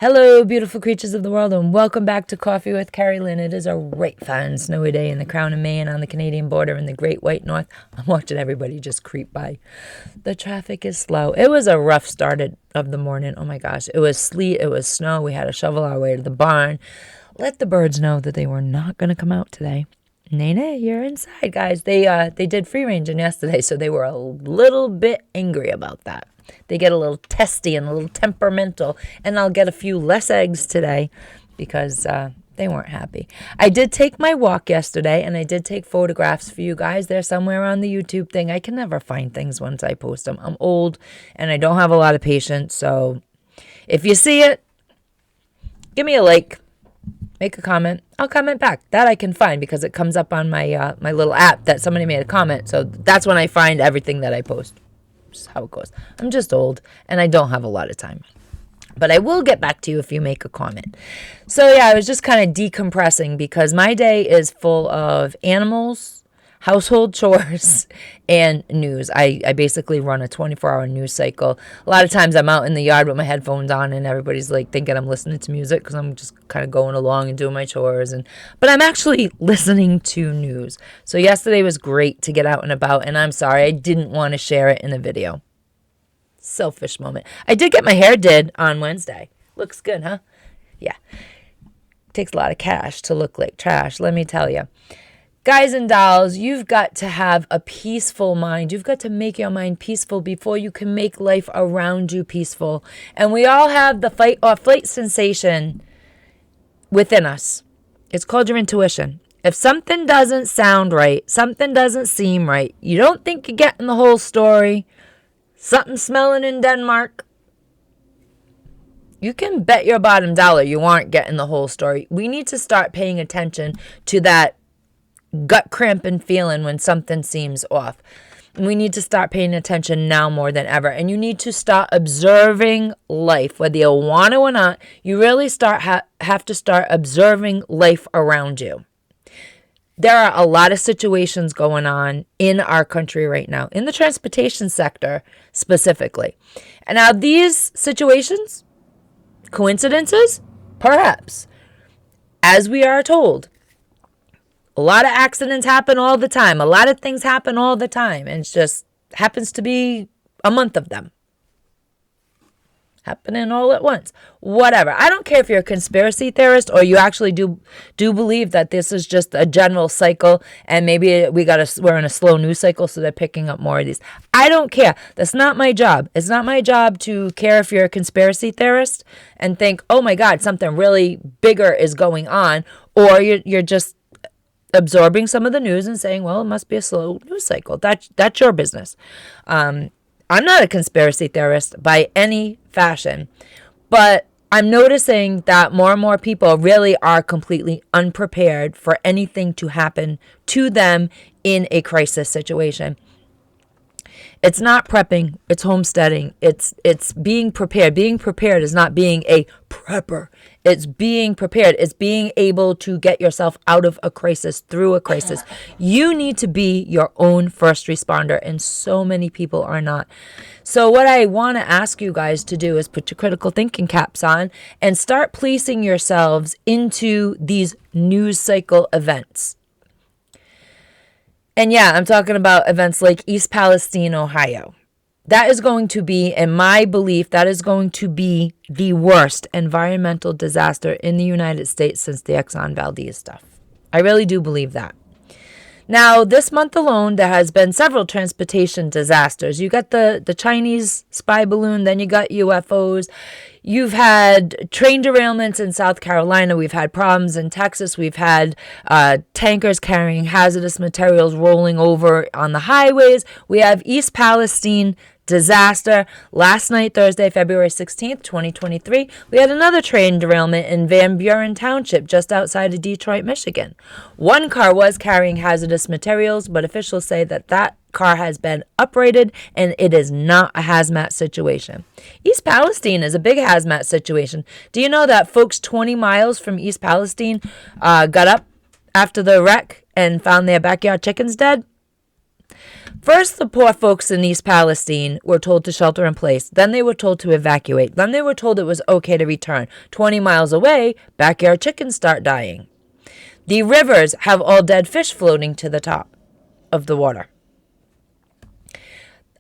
Hello, beautiful creatures of the world, and welcome back to Coffee with Kerri-Lynn. It is a right fine snowy day in the crown of Maine on the Canadian border in the Great White North. I'm watching everybody just creep by. The traffic is slow. It was a rough start of the morning. Oh my gosh. It was sleet. It was snow. We had to shovel our way to the barn. Let the birds know that they were not going to come out today. Nay, you're inside, guys. They did free ranging yesterday, so they were a little bit angry about that. They get a little testy and a little temperamental, and I'll get a few less eggs today because they weren't happy. I did take my walk yesterday, and I did take photographs for you guys. They're somewhere on the YouTube thing. I can never find things once I post them. I'm old, and I don't have a lot of patience, so if you see it, give me a like. Make a comment. I'll comment back. That I can find because it comes up on my my little app that somebody made a comment. So that's when I find everything that I post. Just how it goes. I'm just old and I don't have a lot of time. But I will get back to you if you make a comment. So yeah, I was just kind of decompressing because my day is full of animals, household chores, and news. I basically run a 24-hour news cycle. A lot of times I'm out in the yard with my headphones on and everybody's like thinking I'm listening to music because I'm just kind of going along and doing my chores. But I'm actually listening to news. So yesterday was great to get out and about, and I'm sorry I didn't want to share it in a video. Selfish moment. I did get my hair did on Wednesday. Looks good, huh? Yeah. Takes a lot of cash to look like trash, let me tell you. Guys and dolls, you've got to have a peaceful mind. You've got to make your mind peaceful before you can make life around you peaceful. And we all have the fight or flight sensation within us. It's called your intuition. If something doesn't sound right, something doesn't seem right, you don't think you're getting the whole story, something smelling in Denmark, you can bet your bottom dollar you aren't getting the whole story. We need to start paying attention to that gut cramping feeling when something seems off. We need to start paying attention now more than ever. And you need to start observing life. Whether you want to or not, you really have to start observing life around you. There are a lot of situations going on in our country right now, in the transportation sector specifically. And now these situations, coincidences? Perhaps. As we are told, a lot of accidents happen all the time. A lot of things happen all the time. And it just happens to be a month of them happening all at once. Whatever. I don't care if you're a conspiracy theorist or you actually do believe that this is just a general cycle and maybe we're in a slow news cycle, so they're picking up more of these. I don't care. That's not my job. It's not my job to care if you're a conspiracy theorist and think, oh my God, something really bigger is going on, or you're just absorbing some of the news and saying, well, it must be a slow news cycle. That's your business. I'm not a conspiracy theorist by any fashion, but I'm noticing that more and more people really are completely unprepared for anything to happen to them in a crisis situation. It's not prepping, it's homesteading, it's being prepared. Being prepared is not being a prepper. It's being prepared. It's being able to get yourself out of a crisis, through a crisis. You need to be your own first responder, and so many people are not. So what I want to ask you guys to do is put your critical thinking caps on and start placing yourselves into these news cycle events. And yeah, I'm talking about events like East Palestine, Ohio. That is going to be, in my belief, that is going to be the worst environmental disaster in the United States since the Exxon Valdez stuff. I really do believe that. Now, this month alone, there has been several transportation disasters. You got the Chinese spy balloon, then you got UFOs. You've had train derailments in South Carolina. We've had problems in Texas. We've had tankers carrying hazardous materials rolling over on the highways. We have East Palestine disaster. Last night, Thursday, February 16th, 2023, we had another train derailment in Van Buren Township, just outside of Detroit, Michigan. One car was carrying hazardous materials, but officials say that car has been uprated and it is not a hazmat situation. East Palestine is a big hazmat situation. Do you know that folks 20 miles from East Palestine got up after the wreck and found their backyard chickens dead? First, the poor folks in East Palestine were told to shelter in place. Then they were told to evacuate. Then they were told it was okay to return. 20 miles away, backyard chickens start dying. The rivers have all dead fish floating to the top of the water.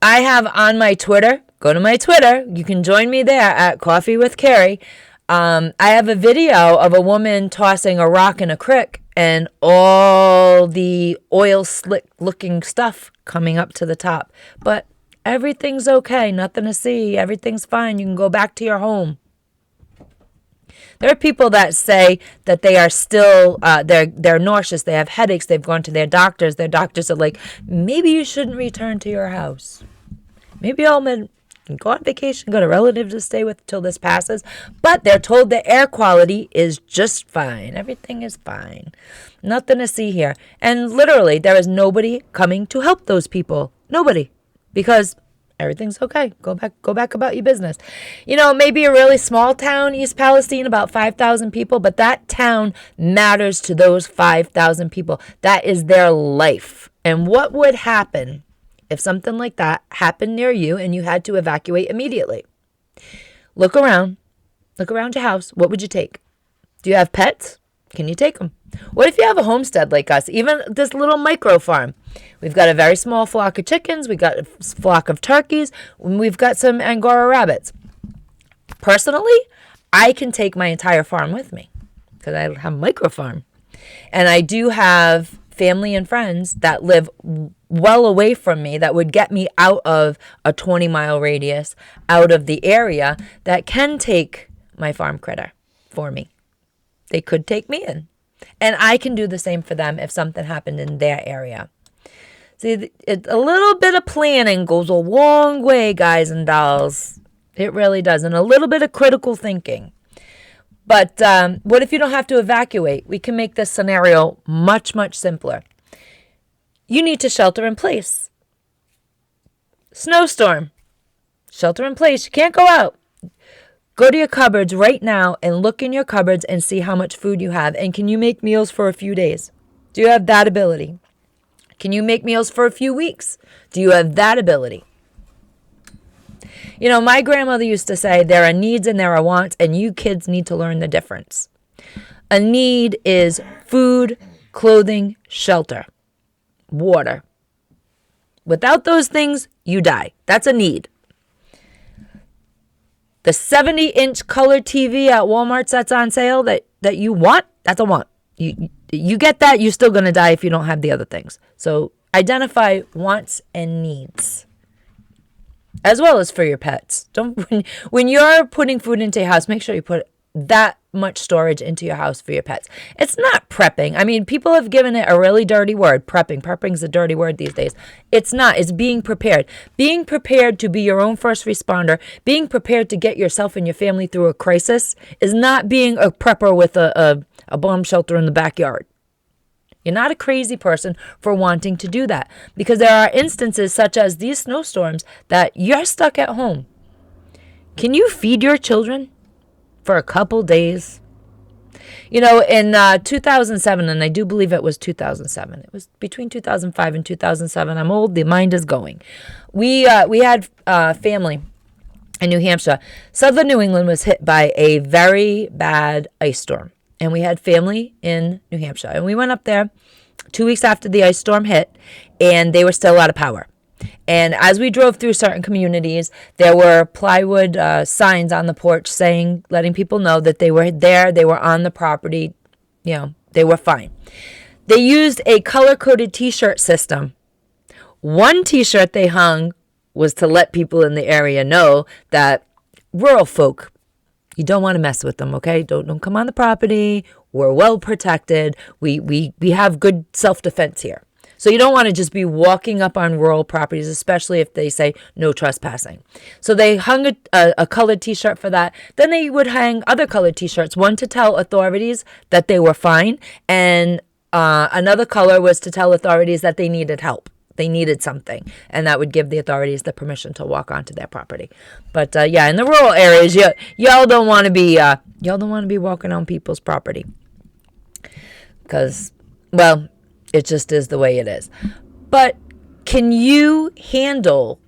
I have on my Twitter, go to my Twitter, you can join me there at Coffee with Kerri. I have a video of a woman tossing a rock in a creek and all the oil slick looking stuff coming up to the top. But everything's okay, nothing to see, everything's fine, you can go back to your home. There are people that say that they are still, they're nauseous, they have headaches, they've gone to their doctors. Their doctors are like, maybe you shouldn't return to your house. Maybe go on vacation, go to relatives to stay with till this passes. But they're told the air quality is just fine. Everything is fine. Nothing to see here. And literally, there is nobody coming to help those people. Nobody. Because everything's okay. Go back about your business. You know, maybe a really small town, East Palestine, about 5,000 people, but that town matters to those 5,000 people. That is their life. And what would happen if something like that happened near you and you had to evacuate immediately? Look around your house. What would you take? Do you have pets? Can you take them? What if you have a homestead like us, even this little micro farm? We've got a very small flock of chickens. We've got a flock of turkeys. We've got some Angora rabbits. Personally, I can take my entire farm with me because I have a micro farm. And I do have family and friends that live well away from me that would get me out of a 20-mile radius, out of the area, that can take my farm critter for me. They could take me in. And I can do the same for them if something happened in their area. See, a little bit of planning goes a long way, guys and dolls. It really does. And a little bit of critical thinking. But what if you don't have to evacuate? We can make this scenario much, much simpler. You need to shelter in place. Snowstorm. Shelter in place. You can't go out. Go to your cupboards right now and look in your cupboards and see how much food you have. And can you make meals for a few days? Do you have that ability? Can you make meals for a few weeks? Do you have that ability? You know, my grandmother used to say there are needs and there are wants, and you kids need to learn the difference. A need is food, clothing, shelter, water. Without those things, you die. That's a need. The 70-inch color TV at Walmart that's on sale that you want, that's a want. You get that, you're still going to die if you don't have the other things. So identify wants and needs, as well as for your pets. When you're putting food into your house, make sure you put that much storage into your house for your pets. It's not prepping. I mean, people have given it a really dirty word, prepping. Prepping's a dirty word these days. It's not. It's being prepared. Being prepared to be your own first responder, being prepared to get yourself and your family through a crisis is not being a prepper with a bomb shelter in the backyard. You're not a crazy person for wanting to do that, because there are instances such as these snowstorms that you're stuck at home. Can you feed your children for a couple days? You know, in 2007, and I do believe it was 2007. It was between 2005 and 2007. I'm old. The mind is going. We had family in New Hampshire. Southern New England was hit by a very bad ice storm. And we had family in New Hampshire. And we went up there 2 weeks after the ice storm hit, and they were still out of power. And as we drove through certain communities, there were plywood signs on the porch letting people know that they were there, they were on the property, they were fine. They used a color-coded T-shirt system. One T-shirt they hung was to let people in the area know that rural folk, you don't want to mess with them, okay? Don't come on the property. We're well protected. We have good self-defense here. So you don't want to just be walking up on rural properties, especially if they say no trespassing. So they hung a colored T-shirt for that. Then they would hang other colored T-shirts, one to tell authorities that they were fine, and another color was to tell authorities that they needed help. They needed something, and that would give the authorities the permission to walk onto their property. But in the rural areas, y'all don't want to be walking on people's property, because, well, it just is the way it is. But Can you handle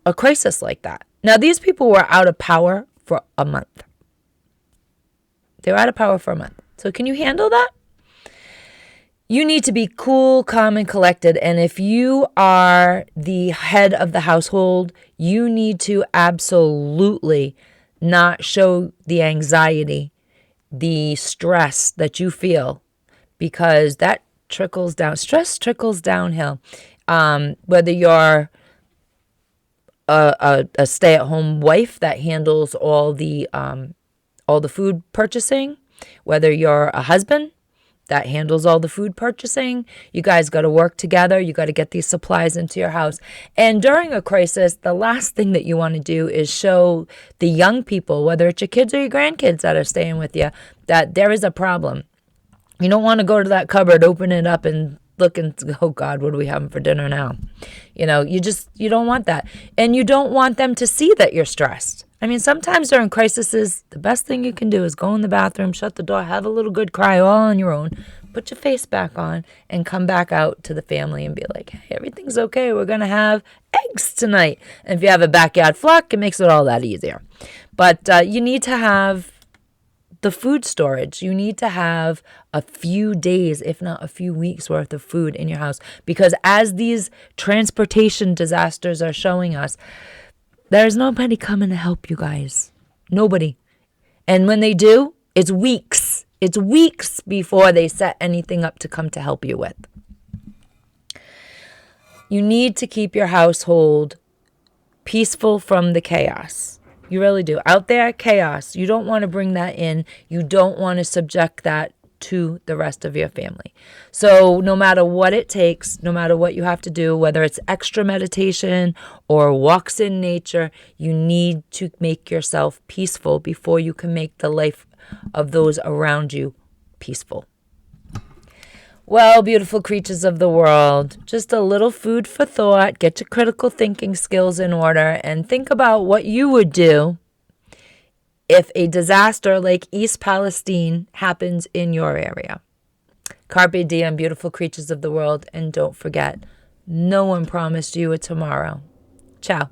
a crisis like that? Now, these people were out of power for a month. They were out of power for a month. So can you handle that? You need to be cool, calm, and collected. And if you are the head of the household, you need to absolutely not show the anxiety, the stress that you feel, because that trickles down. Stress trickles downhill. Whether you're a stay-at-home wife that handles all the food purchasing, whether you're a husband that handles all the food purchasing, you guys got to work together. You got to get these supplies into your house. And during a crisis, the last thing that you want to do is show the young people, whether it's your kids or your grandkids that are staying with you, that there is a problem. You don't want to go to that cupboard, open it up, and look and go, oh God, what are we having for dinner now? You don't want that. And you don't want them to see that you're stressed. I mean, sometimes during crises, the best thing you can do is go in the bathroom, shut the door, have a little good cry all on your own, put your face back on, and come back out to the family and be like, hey, everything's okay. We're going to have eggs tonight. And if you have a backyard flock, it makes it all that easier. But you need to have the food storage. You need to have a few days, if not a few weeks worth of food in your house. Because as these transportation disasters are showing us, there's nobody coming to help you guys. Nobody. And when they do, it's weeks. It's weeks before they set anything up to come to help you with. You need to keep your household peaceful from the chaos. You really do. Out there, chaos. You don't want to bring that in. You don't want to subject that to the rest of your family. So no matter what it takes, no matter what you have to do, whether it's extra meditation or walks in nature, you need to make yourself peaceful before you can make the life of those around you peaceful. Well, beautiful creatures of the world, just a little food for thought. Get your critical thinking skills in order and think about what you would do if a disaster like East Palestine happens in your area. Carpe diem, beautiful creatures of the world. And don't forget, no one promised you a tomorrow. Ciao.